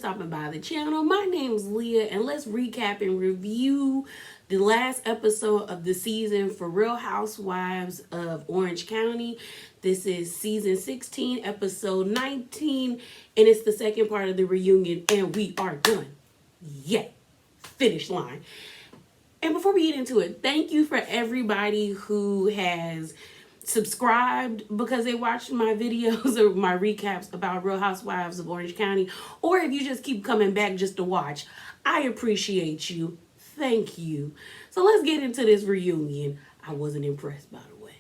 stopping by the channel. My name's Leah, and let's recap and review the last episode of the season for Real Housewives of Orange County. This is season 16, episode 19, and it's the second part of the reunion, and we are done. Yay! Finish line. And before we get into it, thank you for everybody who has subscribed because they watched my videos or my recaps about Real Housewives of Orange County, or if you just keep coming back just to watch. I appreciate you. Thank you. So let's get into this reunion. I wasn't impressed, by the way.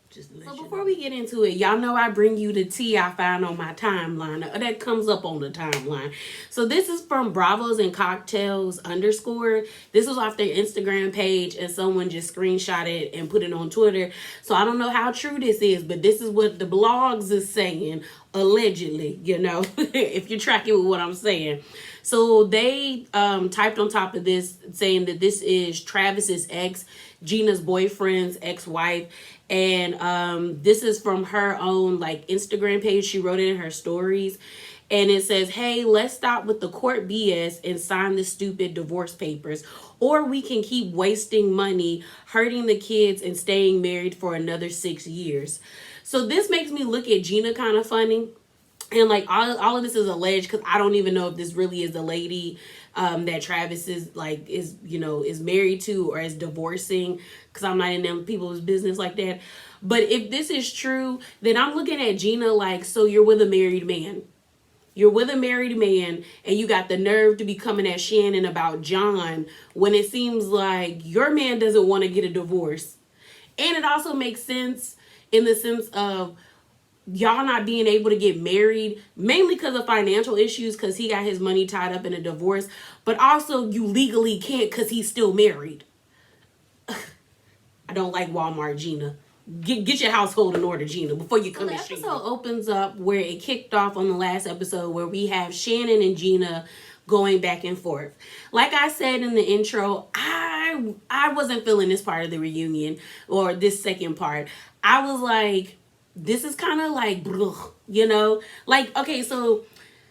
Just so before we get into it, y'all know I bring you the tea I find on my timeline. That comes up on the timeline. So this is from Bravos and Cocktails _ This was off their Instagram page, and someone just screenshot it and put it on Twitter. So I don't know how true this is, but this is what the blogs is saying, allegedly, you know, if you're tracking with what I'm saying. So they typed on top of this saying that this is Travis's ex, Gina's boyfriend's ex-wife. And this is from her own like Instagram page. She wrote it in her stories. And it says, hey, let's stop with the court BS and sign the stupid divorce papers. Or we can keep wasting money, hurting the kids, and staying married for another 6 years. So this makes me look at Gina kind of funny. And like all of this is alleged because I don't even know if this really is the lady that Travis is like is married to or is divorcing, because I'm not in them people's business like that. But if this is true, then I'm looking at Gina like, so you're with a married man. You're with a married man and you got the nerve to be coming at Shannon about John when it seems like your man doesn't want to get a divorce. And it also makes sense in the sense of y'all not being able to get married, mainly because of financial issues, because he got his money tied up in a divorce, but also you legally can't because he's still married. I don't like Walmart, Gina. Get your household in order, Gina, before you come in. The episode opens up where it kicked off on the last episode, where we have Shannon and Gina going back and forth. Like I said in the intro, I wasn't feeling this part of the reunion, or this second part. I was like, this is kind of like, you know, like, okay, so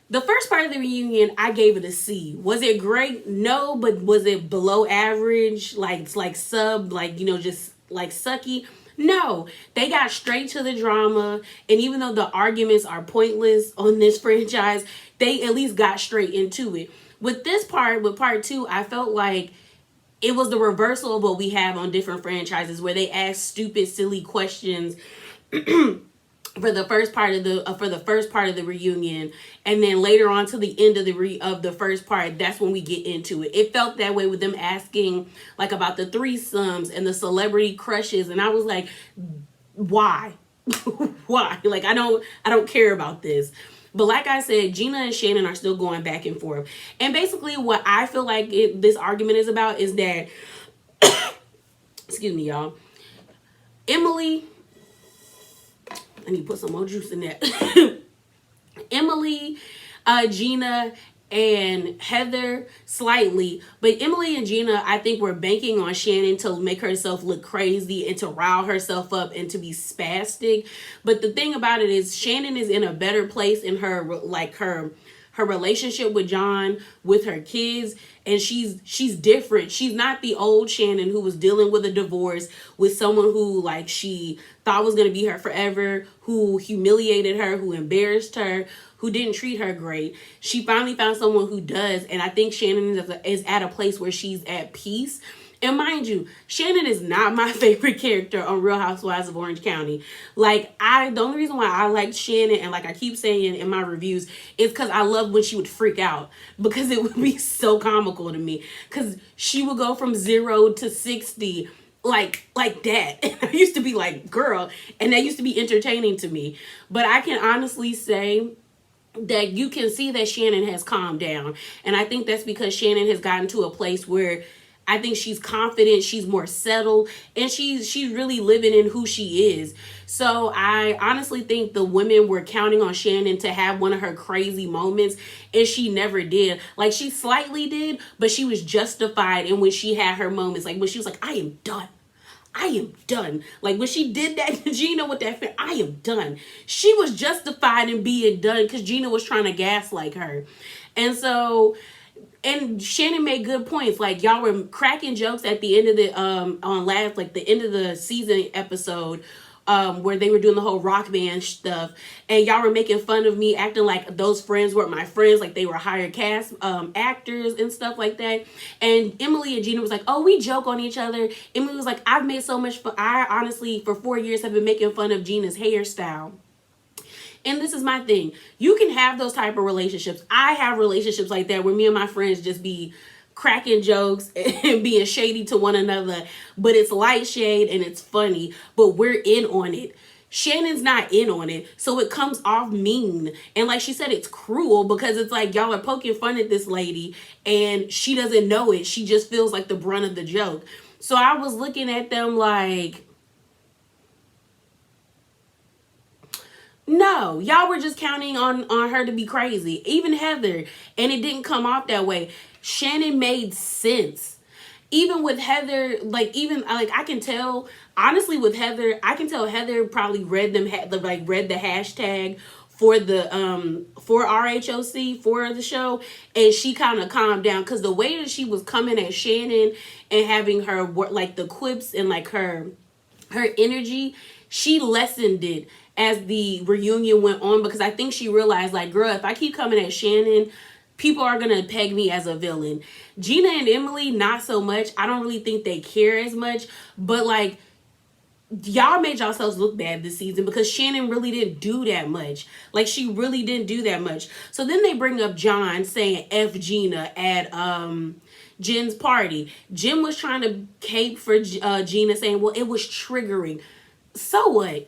the first part of the reunion, I gave it a C. Was it great? No, but was it below average? Like sub, like, you know, just like sucky? No, they got straight to the drama. And even though the arguments are pointless on this franchise, they at least got straight into it. With this part, with part 2, I felt like it was the reversal of what we have on different franchises, where they ask stupid, silly questions for the first part of the reunion, and then later on to the end of the first part, that's when we get into it. It felt that way with them asking like about the threesomes and the celebrity crushes, and I was like, why? Why? Like, I don't care about this. But like I said, Gina and Shannon are still going back and forth, and basically what I feel like this argument is about is that excuse me, y'all, Emily, I need to put some more juice in that. Emily, Gina, and Heather slightly. But Emily and Gina, I think, were banking on Shannon to make herself look crazy and to rile herself up and to be spastic. But the thing about it is Shannon is in a better place in her relationship with John, with her kids, and she's different. She's not the old Shannon who was dealing with a divorce with someone who like she thought was going to be her forever, who humiliated her, who embarrassed her, who didn't treat her great. She finally found someone who does, and I think Shannon is at a place where she's at peace. And mind you, Shannon is not my favorite character on Real Housewives of Orange County. Like, the only reason why I liked Shannon, and like I keep saying in my reviews, is because I loved when she would freak out, because it would be so comical to me. Because she would go from 0 to 60 like that. And I used to be like, girl, and that used to be entertaining to me. But I can honestly say that you can see that Shannon has calmed down. And I think that's because Shannon has gotten to a place where I think she's confident, she's more settled, and she's really living in who she is. So I honestly think the women were counting on Shannon to have one of her crazy moments, and she never did. Like, she slightly did, but she was justified in when she had her moments. Like when she was like, I am done. I am done. Like when she did that to Gina with that fit, I am done. She was justified in being done because Gina was trying to gaslight her. And so, and Shannon made good points. Like y'all were cracking jokes at the end of the on last, like the end of the season episode, where they were doing the whole rock band stuff, and y'all were making fun of me acting like those friends weren't my friends, like they were hired cast actors and stuff like that. And Emily and Gina was like, oh, we joke on each other. Emily was like, I've made so much fun. I honestly for 4 years have been making fun of Gina's hairstyle. And this is my thing. You can have those type of relationships. I have relationships like that where me and my friends just be cracking jokes and being shady to one another. But it's light shade and it's funny. But we're in on it. Shannon's not in on it. So it comes off mean. And like she said, it's cruel because it's like y'all are poking fun at this lady and she doesn't know it. She just feels like the brunt of the joke. So I was looking at them like, no, y'all were just counting on her to be crazy. Even Heather. And it didn't come off that way. Shannon made sense. Even with Heather, like even like I can tell, honestly with Heather, I can tell Heather probably read them like read the hashtag for the for RHOC for the show, and she kind of calmed down because the way that she was coming at Shannon and having her like the quips and like her energy, she lessened it as the reunion went on because I think she realized like, girl, if I keep coming at Shannon, people are going to peg me as a villain. Gina and Emily, not so much. I don't really think they care as much, but like y'all made yourselves look bad this season because Shannon really didn't do that much. Like she really didn't do that much. So then they bring up John saying F Gina at Jen's party. Jen was trying to cape for Gina saying, well, it was triggering. So what?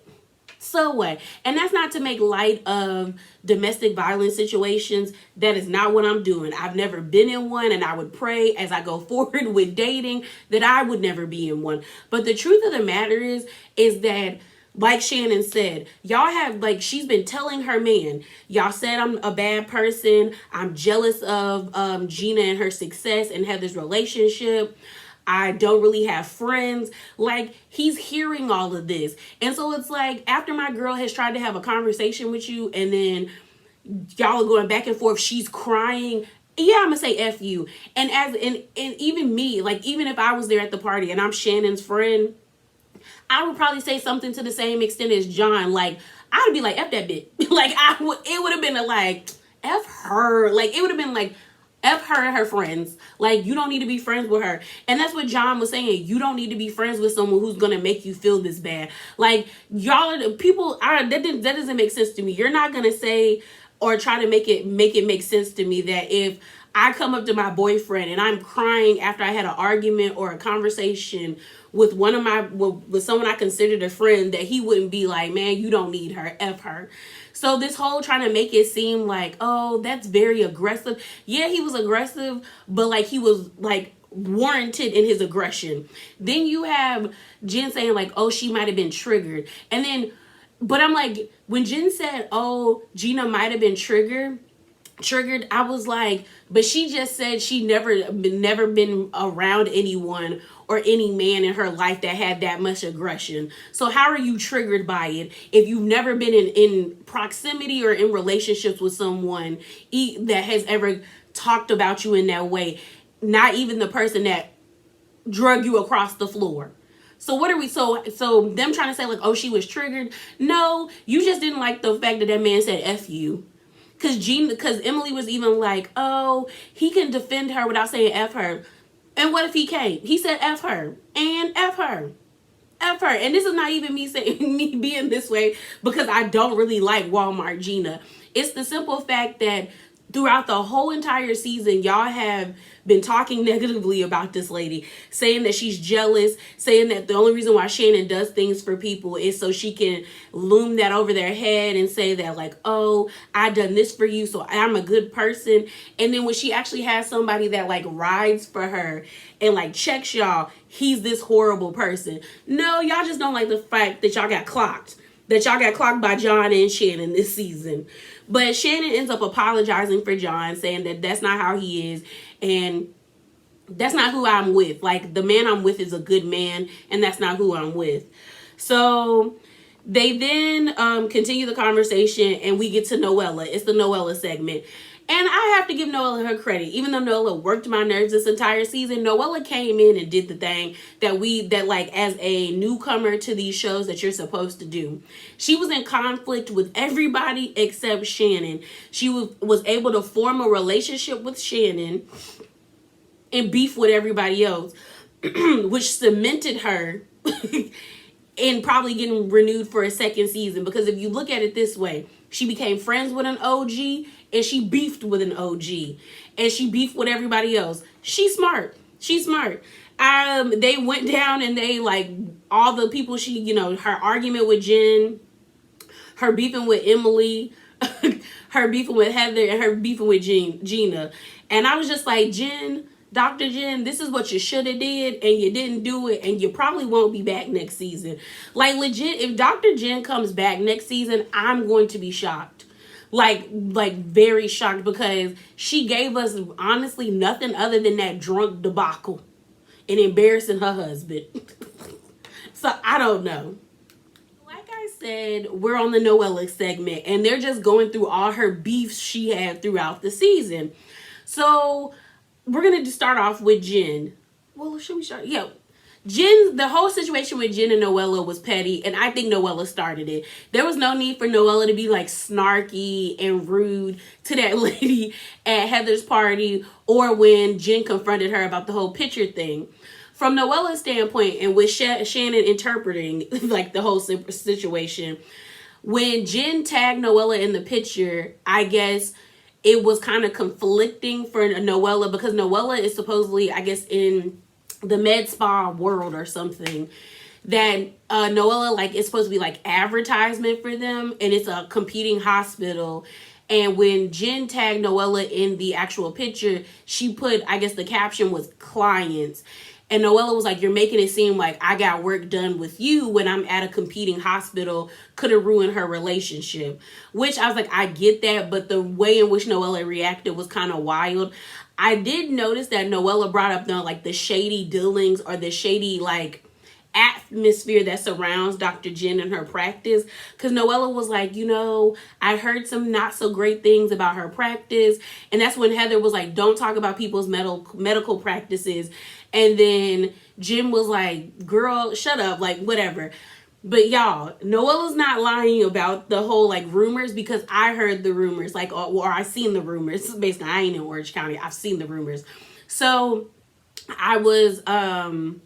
So what? And that's not to make light of domestic violence situations. That is not what I'm doing. I've never been in one, and I would pray as I go forward with dating that I would never be in one. But the truth of the matter is that, like Shannon said, y'all have, like, she's been telling her man, y'all said I'm a bad person. I'm jealous of Gina and her success and Heather's relationship. I don't really have friends. Like, he's hearing all of this. And so it's like, after my girl has tried to have a conversation with you and then y'all are going back and forth, she's crying. Yeah, I'm gonna say F you. And even me, like, even if I was there at the party and I'm Shannon's friend, I would probably say something to the same extent as John. Like, I would be like, F that bitch. Like, it would have been like, F her. Like, it would have been like, F her and her friends. Like, you don't need to be friends with her. And that's what John was saying. You don't need to be friends with someone who's going to make you feel this bad. Like, y'all are the people, that doesn't make sense to me. You're not going to say or try to make it make sense to me that if I come up to my boyfriend and I'm crying after I had an argument or a conversation with with someone I considered a friend, that he wouldn't be like, man, you don't need her, F her. So this whole trying to make it seem like, oh, that's very aggressive. Yeah, he was aggressive, but like he was like warranted in his aggression. Then you have Jen saying like, oh, she might have been triggered. And then, but I'm like, when Jen said, oh, Gina might have been triggered, I was like, but she just said she never been around anyone or any man in her life that had that much aggression. So how are you triggered by it if you've never been in proximity or in relationships with someone that has ever talked about you in that way? Not even the person that drug you across the floor. So what are we, so them trying to say like, oh, she was triggered? No, you just didn't like the fact that man said F you. Because Emily was even like, oh, he can defend her without saying F her. And what if he can't? He said F her and F her. F her. And this is not even me saying me being this way because I don't really like Walmart Gina. It's the simple fact that throughout the whole entire season, y'all have been talking negatively about this lady, saying that she's jealous, saying that the only reason why Shannon does things for people is so she can loom that over their head and say that like, oh, I done this for you, so I'm a good person. And then when she actually has somebody that like rides for her and like checks y'all, he's this horrible person. No, y'all just don't like the fact that y'all got clocked. That y'all got clocked by John and Shannon this season. But Shannon ends up apologizing for John, saying that that's not how he is. And That's not who I'm with. Like, the man I'm with is a good man, and that's not who I'm with. So they then continue the conversation, and we get to Noella. It's the Noella segment. And I have to give Noella her credit. Even though Noella worked my nerves this entire season, Noella came in and did the thing that like as a newcomer to these shows that you're supposed to do. She was in conflict with everybody except Shannon. She was able to form a relationship with Shannon and beef with everybody else, which cemented her in probably getting renewed for a second season. Because if you look at it this way, she became friends with an OG and she beefed with an OG and she beefed with everybody else. She's smart. She's smart. They went down and they like all the people she, you know, her argument with Jen, her beefing with Emily, her beefing with Heather, and her beefing with Gina. And I was just like, Jen, Dr. Jen, this is what you should have did, and you didn't do it, and you probably won't be back next season. Like, legit, if Dr. Jen comes back next season, I'm going to be shocked. Like very shocked, because she gave us honestly nothing other than that drunk debacle and embarrassing her husband. So I don't know. Like I said, we're on the Noella segment, and they're just going through all her beefs she had throughout the season. So we're going to start off with Jen. Well, should we start? Yeah. Jen, the whole situation with Jen and Noella was petty, and I think Noella started it. There was no need for Noella to be like snarky and rude to that lady at Heather's party, or when Jen confronted her about the whole picture thing. From Noella's standpoint, and with Shannon interpreting like the whole situation, when Jen tagged Noella in the picture, I guess it was kind of conflicting for Noella, because Noella is supposedly, I guess, in the med spa world or something, that Noella like is supposed to be like advertisement for them, and it's a competing hospital. And when Jen tagged Noella in the actual picture, she put, I guess the caption was clients. And Noella was like, you're making it seem like I got work done with you when I'm at a competing hospital, could have ruined her relationship. Which I was like, I get that, but the way in which Noella reacted was kind of wild. I did notice that Noella brought up the shady dealings, or the shady like atmosphere that surrounds Dr. Jen and her practice, because Noella was like, you know, I heard some not so great things about her practice. And that's when Heather was like, don't talk about people's medical practices. And then Jen was like, girl, shut up, like whatever. But y'all, Noella's not lying about the whole like rumors, because I heard the rumors, like, or I seen the rumors. Basically, I ain't in Orange County. I've seen the rumors. So I was on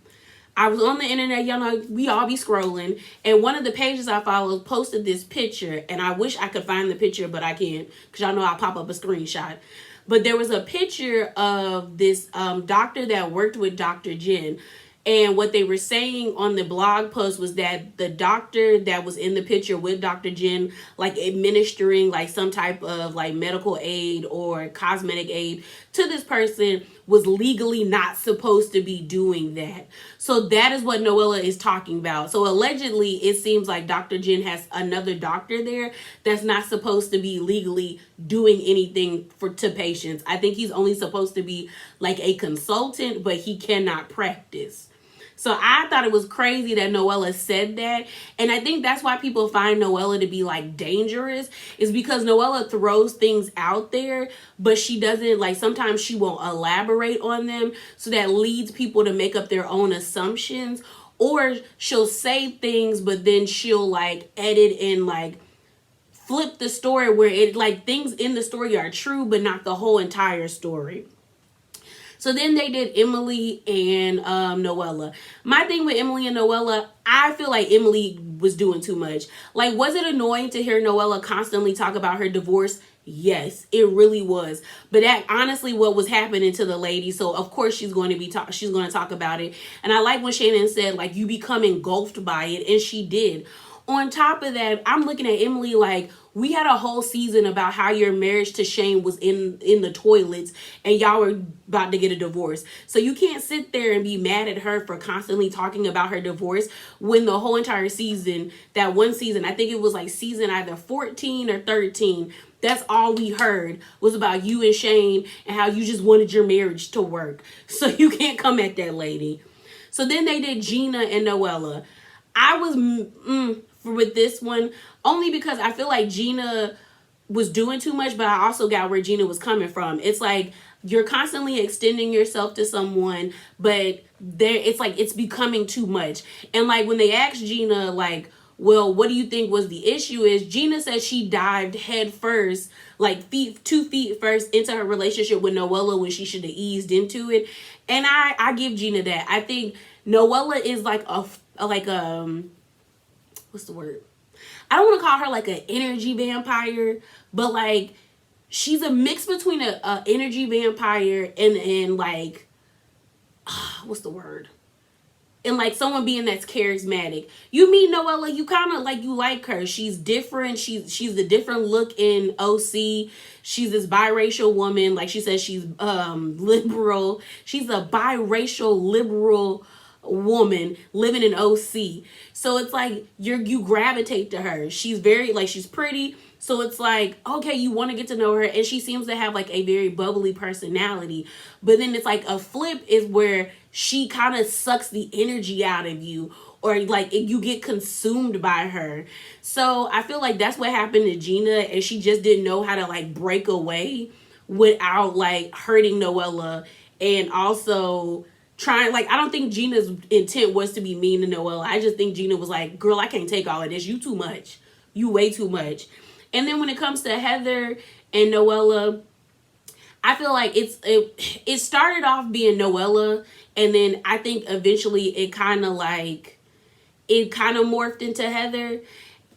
the internet, y'all know, we all be scrolling, and one of the pages I followed posted this picture, and I wish I could find the picture, but I can't, because y'all know I'll pop up a screenshot. But there was a picture of this doctor that worked with Dr. Jen. And what they were saying on the blog post was that the doctor that was in the picture with Dr. Jen, like administering like some type of like medical aid or cosmetic aid to this person, was legally not supposed to be doing that. So that is what Noella is talking about. So allegedly, it seems like Dr. Jen has another doctor there that's not supposed to be legally doing anything to patients. I think he's only supposed to be like a consultant, but he cannot practice. So I thought it was crazy that Noella said that. And I think that's why people find Noella to be like dangerous, is because Noella throws things out there, but she doesn't, like, sometimes she won't elaborate on them. So that leads people to make up their own assumptions, or she'll say things, but then she'll like edit and like flip the story where it like things in the story are true, but not the whole entire story. So then they did Emily and Noella. My thing with Emily and Noella, I feel like Emily was doing too much. Like, was it annoying to hear Noella constantly talk about her divorce? Yes, it really was. But that honestly what was happening to the lady. So of course she's going to talk about it. And I like when Shannon said, like, you become engulfed by it, and she did. On top of that, I'm looking at Emily like, we had a whole season about how your marriage to Shane was in the toilets and y'all were about to get a divorce. So you can't sit there and be mad at her for constantly talking about her divorce when the whole entire season, that one season, I think it was like season either 14 or 13, that's all we heard was about you and Shane and how you just wanted your marriage to work. So you can't come at that lady. So then they did Gina and Noella. I was with this one only because I feel like Gina was doing too much, but I also got where Gina was coming from. It's like you're constantly extending yourself to someone, but it's like it's becoming too much. And like when they asked Gina, like, well, what do you think was the issue? Is Gina said she dived head first, like 2 feet first into her relationship with Noella when she should have eased into it. And I give Gina that. I think Noella is like what's the word? I don't want to call her like an energy vampire, but like she's a mix between a energy vampire and like what's the word? And like someone being that's charismatic. You meet Noella, you kind of like, you like her. She's different. She's a different look in OC. She's this biracial woman. Like she says, she's liberal. She's a biracial liberal woman living in OC. So it's like you gravitate to her. She's very like, she's pretty. So it's like, okay, you want to get to know her. And she seems to have like a very bubbly personality. But then it's like a flip is where she kind of sucks the energy out of you, or like you get consumed by her. So I feel like that's what happened to Gina, and she just didn't know how to like break away without like hurting Noella. And also trying, like, I don't think Gina's intent was to be mean to Noella. I just think Gina was like, girl, I can't take all of this. You too much. You way too much. And then when it comes to Heather and Noella, I feel like it started off being Noella, and then I think eventually it kind of morphed into Heather.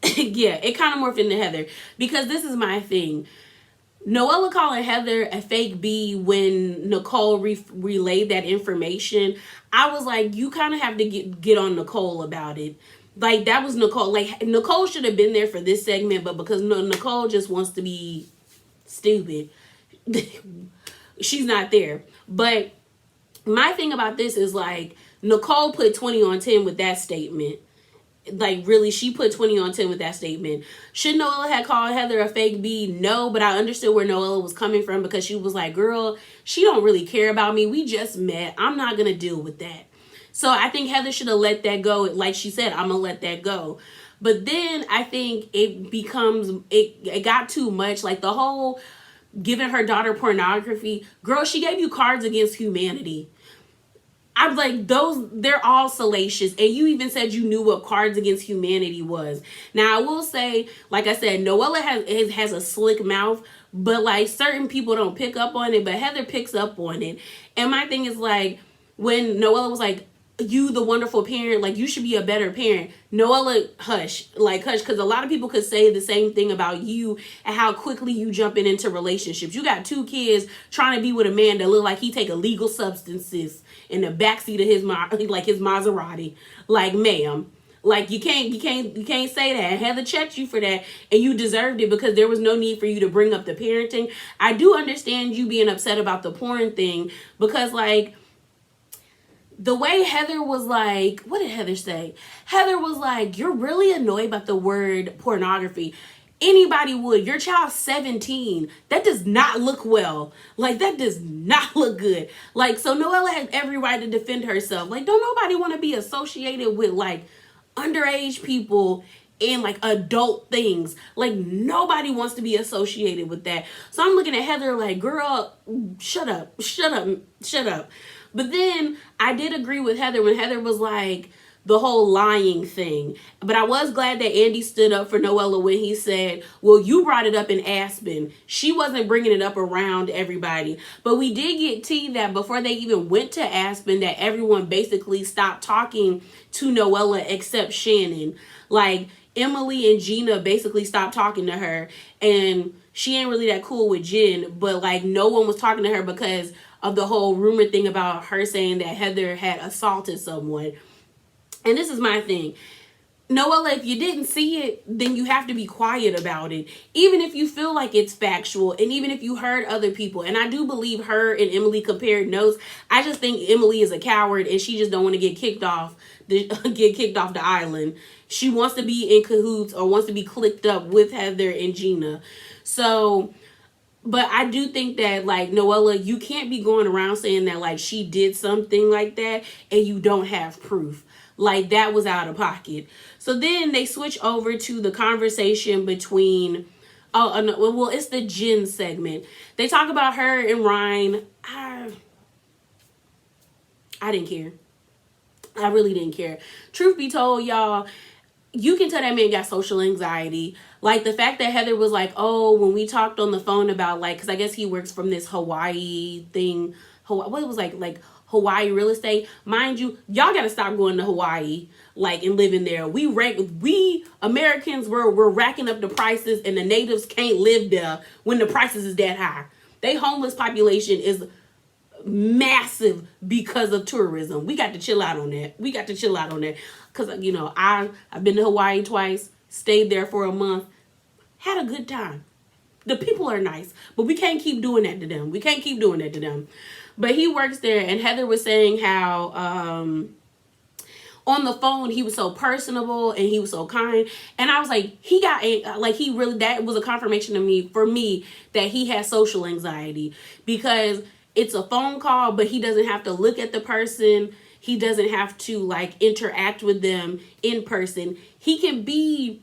Yeah, it kind of morphed into Heather, because this is my thing. Noella calling Heather a fake B when Nicole relayed that information, I was like, you kind of have to get on Nicole about it. Like, that was Nicole. Like, Nicole should have been there for this segment, but because Nicole just wants to be stupid, she's not there. But my thing about this is, like, Nicole put 20 on 10 with that statement. Like, really, she put 20 on 10 with that statement. Should Noella have called Heather a fake B? No, but I understood where Noella was coming from, because she was like, girl, she don't really care about me. We just met. I'm not going to deal with that. So I think Heather should have let that go. Like she said, I'm going to let that go. But then I think it got too much. Like, the whole giving her daughter pornography. Girl, she gave you Cards Against Humanity. I'm like, they're all salacious. And you even said you knew what Cards Against Humanity was. Now, I will say, like I said, Noella has a slick mouth, but like certain people don't pick up on it, but Heather picks up on it. And my thing is, like, when Noella was like, you the wonderful parent, like, you should be a better parent. Noella, hush, because a lot of people could say the same thing about you and how quickly you jumping into relationships. You got 2 kids trying to be with a man that look like he take illegal substances in the backseat of his Maserati. Like, ma'am, like, you can't say that. Heather checked you for that, and you deserved it, because there was no need for you to bring up the parenting. I do understand you being upset about the porn thing, because, like, the way Heather was like, what did Heather say? Heather was like, you're really annoyed about the word pornography. Anybody would. Your child's 17. That does not look well. Like, that does not look good. Like, so Noella has every right to defend herself. Like, don't nobody want to be associated with, like, underage people and, like, adult things. Like, nobody wants to be associated with that. So I'm looking at Heather like, girl, shut up. But then I did agree with Heather when Heather was like, the whole lying thing. But I was glad that Andy stood up for Noella when he said, well, you brought it up in Aspen. She wasn't bringing it up around everybody. But we did get tea that before they even went to Aspen, that everyone basically stopped talking to Noella except Shannon. Like, Emily and Gina basically stopped talking to her. And she ain't really that cool with Jen. But, like, no one was talking to her because of the whole rumor thing about her saying that Heather had assaulted someone. And this is my thing. Noella, if you didn't see it, then you have to be quiet about it. Even if you feel like it's factual, and even if you heard other people. And I do believe her and Emily compared notes. I just think Emily is a coward, and she just don't want to get kicked off the island. She wants to be in cahoots or wants to be clicked up with Heather and Gina. So, but I do think that, like, Noella, you can't be going around saying that, like, she did something like that and you don't have proof. Like, that was out of pocket. So then they switch over to the conversation between, oh, no, well, it's the Jen segment. They talk about her and Ryan. I didn't care. I really didn't care. Truth be told, y'all, you can tell that man got social anxiety. Like, the fact that Heather was like, oh, when we talked on the phone about, like, because I guess he works from this Hawaii thing. What it was like Hawaii real estate. Mind you, y'all got to stop going to Hawaii, like, and living there. We Americans, we're racking up the prices, and the natives can't live there when the prices is that high. They homeless population is massive because of tourism. We got to chill out on that. Because, you know, I've been to Hawaii twice, stayed there for a month, had a good time. The people are nice, but we can't keep doing that to them. But he works there, and Heather was saying how on the phone he was so personable and he was so kind. And I was like, that was a confirmation for me that he has social anxiety, because it's a phone call, but he doesn't have to look at the person. He doesn't have to, like, interact with them in person. You can be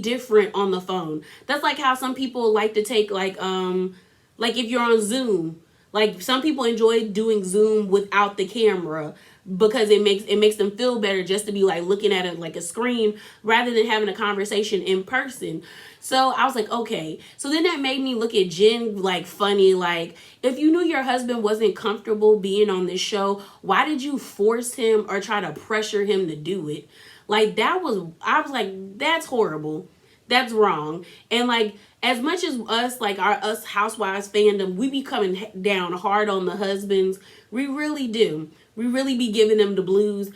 different on the phone. That's like how some people like to take, like if you're on Zoom. Like, some people enjoy doing Zoom without the camera because it makes them feel better just to be, like, looking at it like a screen rather than having a conversation in person. So I was like, okay. So then that made me look at Jen, like, funny. Like, if you knew your husband wasn't comfortable being on this show, why did you force him or try to pressure him to do it? Like, I was like, that's horrible. That's wrong. And, like, as much as us Housewives fandom, we be coming down hard on the husbands. We really do. We really be giving them the blues.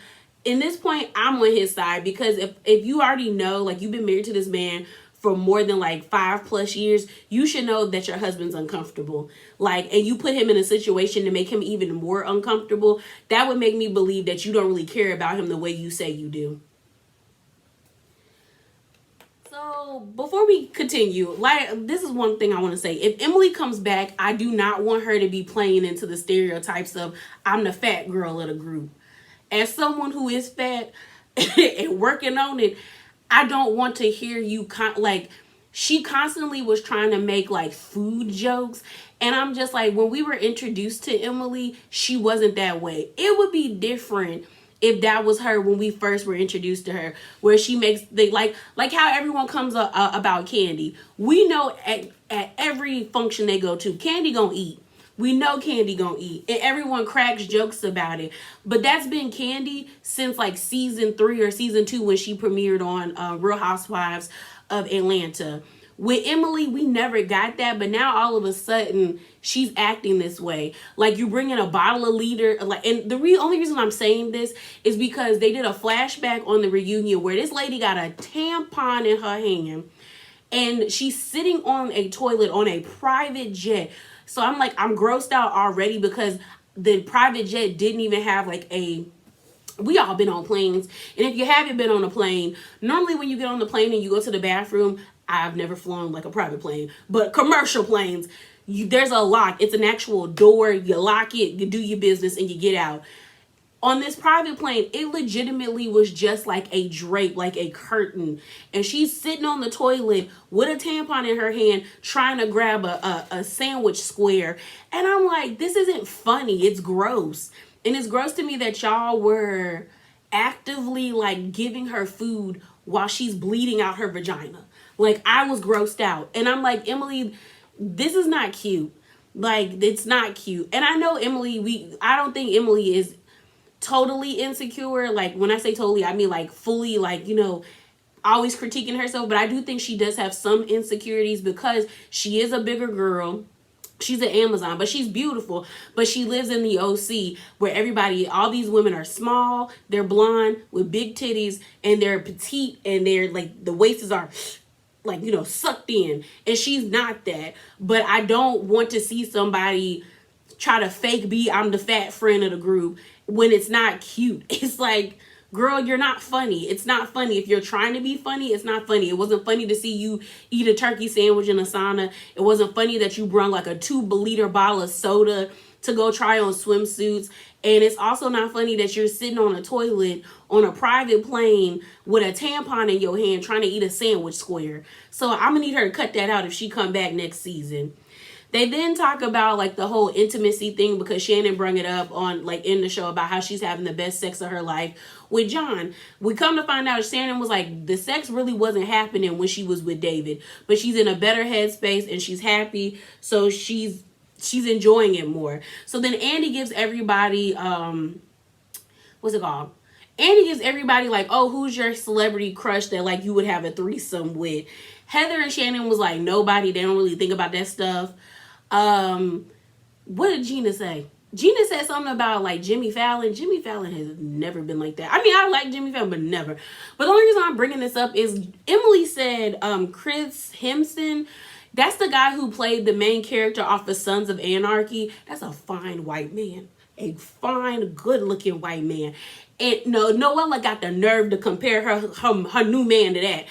In this point, I'm on his side, because if you already know, like, you've been married to this man for more than, like, 5+ years, you should know that your husband's uncomfortable. Like, and you put him in a situation to make him even more uncomfortable, that would make me believe that you don't really care about him the way you say you do. So before we continue, like, this is one thing I want to say. If Emily comes back, I do not want her to be playing into the stereotypes of, I'm the fat girl of the group. As someone who is fat and working on it, I don't want to hear you she constantly was trying to make, like, food jokes. And I'm just like, when we were introduced to Emily, she wasn't that way. It would be different if that was her when we first were introduced to her, where she makes like how everyone comes up about Candy. We know at every function they go to, Candy gonna eat. We know Candy gonna eat, and everyone cracks jokes about it. But that's been Candy since, like, season 3 or season 2, when she premiered on Real Housewives of Atlanta. With Emily, we never got that, but now all of a sudden she's acting this way. Like, you bring in a bottle of leader, like, and the only reason I'm saying this is because they did a flashback on the reunion where this lady got a tampon in her hand, and she's sitting on a toilet on a private jet. So I'm like, I'm grossed out already, because the private jet didn't even have, like, we all been on planes. And if you haven't been on a plane, normally when you get on the plane and you go to the bathroom, I've never flown, like, a private plane, but commercial planes, there's a lock. It's an actual door. You lock it, you do your business, and you get out. On this private plane, it legitimately was just like a drape, like a curtain. And she's sitting on the toilet with a tampon in her hand, trying to grab a sandwich square. And I'm like, this isn't funny. It's gross. And it's gross to me that y'all were actively, like, giving her food while she's bleeding out her vagina. Like, I was grossed out. And I'm like, Emily, this is not cute. Like, it's not cute. And I know Emily, I don't think Emily is totally insecure. Like, when I say totally, I mean, like, fully, like, you know, always critiquing herself. But I do think she does have some insecurities, because she is a bigger girl. She's at Amazon, but she's beautiful. But she lives in the OC where all these women are small, they're blonde with big titties, and they're petite, and they're like, the waists are like, sucked in. And she's not that. But I don't want to see somebody try to fake be I'm the fat friend of the group when it's not cute. It's like, girl, you're not funny. It's not funny. If you're trying to be funny, it's not funny. It wasn't funny to see you eat a turkey sandwich in a sauna. It wasn't funny that you brung like a 2-liter bottle of soda to go try on swimsuits. And it's also not funny that you're sitting on a toilet on a private plane with a tampon in your hand trying to eat a sandwich square. So I'm going to need her to cut that out if she come back next season. They then talk about like the whole intimacy thing because Shannon brought it up on like in the show about how she's having the best sex of her life with John. We come to find out Shannon was like, the sex really wasn't happening when she was with David, but she's in a better headspace and she's happy. So she's enjoying it more. So then Andy gives everybody, what's it called? Andy gives everybody like, oh, who's your celebrity crush that like you would have a threesome with? Heather and Shannon was like, nobody. They don't really think about that stuff. What did Gina say? Gina said something about like Jimmy Fallon. Jimmy Fallon has never been like that. I mean, I like Jimmy Fallon, but never. But the only reason I'm bringing this up is Emily said Chris Hemsworth. That's the guy who played the main character off of Sons of Anarchy. That's a fine white man. A fine, good-looking white man. And no, Noella got the nerve to compare her new man to that.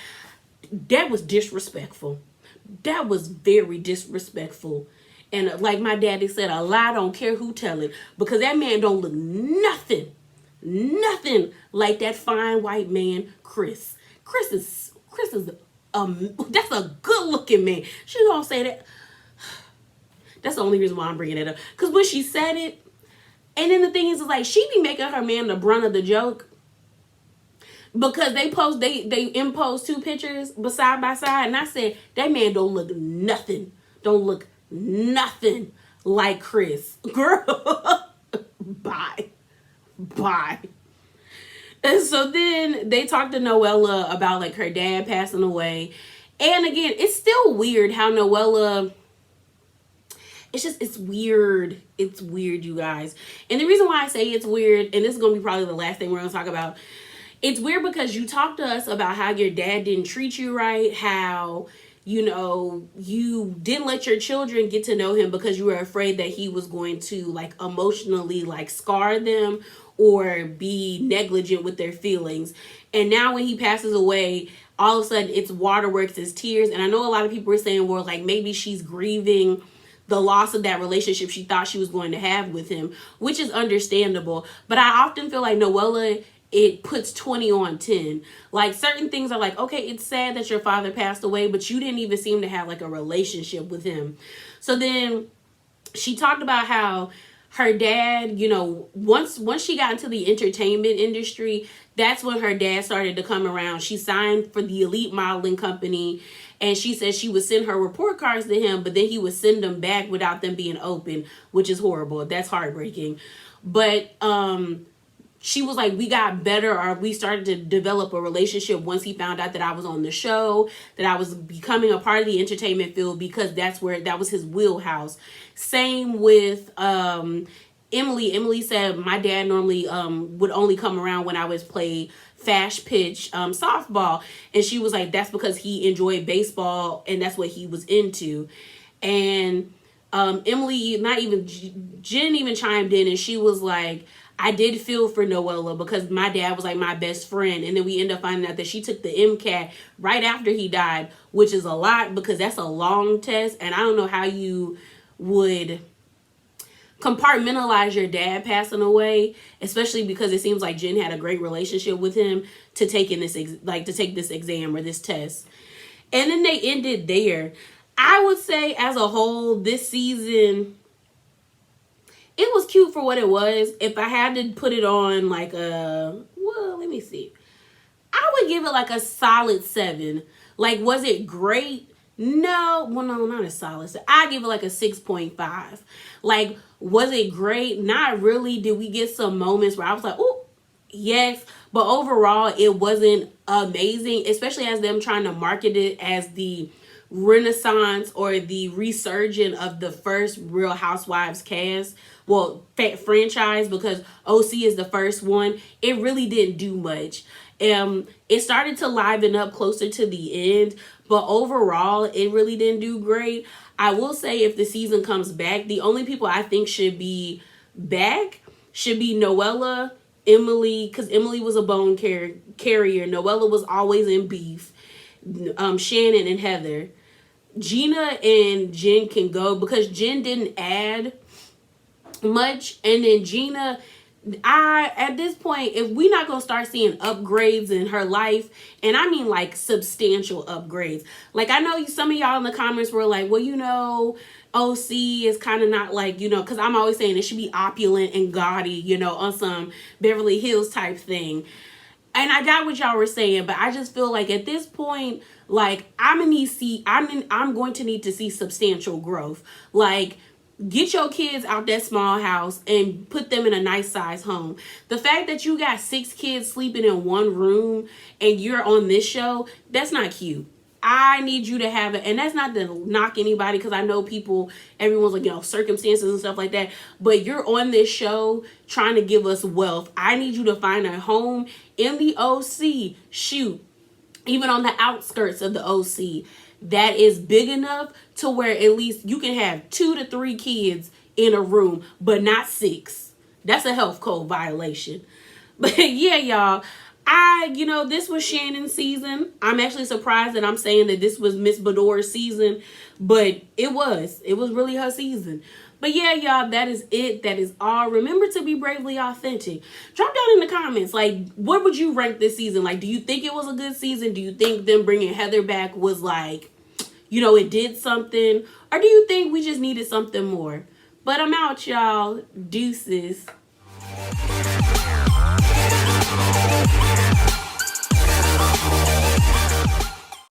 That was disrespectful. That was very disrespectful. And like my daddy said, a lie don't care who tell it. Because that man don't look nothing like that fine white man, Chris. Chris is that's a good looking man. She gonna say that. That's the only reason why I'm bringing it up. Because when she said it, and then the thing is like, she be making her man the brunt of the joke. Because they impose 2 pictures side by side. And I said, that man don't look nothing like Chris. Girl, bye. And so then they talked to Noella about like her dad passing away. And again, it's still weird how Noella, it's weird. It's weird, you guys. And the reason why I say it's weird, and this is going to be probably the last thing we're going to talk about, it's weird because you talked to us about how your dad didn't treat you right, how, you didn't let your children get to know him because you were afraid that he was going to like emotionally like scar them or be negligent with their feelings. And now when he passes away, all of a sudden it's waterworks, it's tears. And I know a lot of people are saying, well, like maybe she's grieving the loss of that relationship she thought she was going to have with him, which is understandable. But I often feel like Noella, it puts 20 on 10. Like certain things are like, okay, it's sad that your father passed away, but you didn't even seem to have like a relationship with him. So then she talked about how her dad, once she got into the entertainment industry, that's when her dad started to come around. She signed for the Elite Modeling Company, and she said she would send her report cards to him, but then he would send them back without them being open, which is horrible. That's heartbreaking. But she was like, we got better, or we started to develop a relationship once he found out that I was on the show, that I was becoming a part of the entertainment field, because that was his wheelhouse. Same with Emily. Emily said my dad normally would only come around when I was play fast pitch softball. And she was like, that's because he enjoyed baseball and that's what he was into. And Emily, Jen even chimed in, and she was like, I did feel for Noella because my dad was like my best friend. And then we end up finding out that she took the MCAT right after he died, which is a lot because that's a long test. And I don't know how you would compartmentalize your dad passing away, especially because it seems like Jen had a great relationship with him to take this exam or this test. And then they ended there. I would say as a whole, this season, it was cute for what it was. If I had to put it on like let me see. I would give it like a solid 7. Like, was it great? No, well, no, not a solid. I give it like a 6.5. Like, was it great? Not really. Did we get some moments where I was like, oh, yes. But overall, it wasn't amazing, especially as them trying to market it as the renaissance or the resurgence of the first Real Housewives cast, well, franchise, because OC is the first one, it really didn't do much. It started to liven up closer to the end, but overall, it really didn't do great. I will say, if the season comes back, the only people I think should be back should be Noella, Emily, because Emily was a bone carrier. Noella was always in beef. Shannon and Heather. Gina and Jen can go because Jen didn't add much, and then Gina, at this point, if we're not gonna start seeing upgrades in her life, and I mean like substantial upgrades, like I know some of y'all in the comments were like, well, OC is kind of not like, because I'm always saying it should be opulent and gaudy, on some Beverly Hills type thing. And I got what y'all were saying, but I just feel like at this point, like I'm going to need to see substantial growth. Like, get your kids out that small house and put them in a nice size home. The fact that you got 6 kids sleeping in one room and you're on this show, that's not cute. I need you to have it. And that's not to knock anybody, because I know everyone's like, circumstances and stuff like that. But you're on this show trying to give us wealth. I need you to find a home in the OC. Shoot, even on the outskirts of the OC, that is big enough to where at least you can have 2 to 3 kids in a room, but not 6. That's a health code violation. But yeah, y'all, this was Shannon's season. I'm actually surprised that I'm saying that this was Miss Bedore's season, but it was really her season. But yeah, y'all, that is it. That is all. Remember to be bravely authentic. Drop down in the comments, like, what would you rank this season? Like, do you think it was a good season? Do you think them bringing Heather back was like, it did something? Or do you think we just needed something more? But I'm out, y'all. Deuces.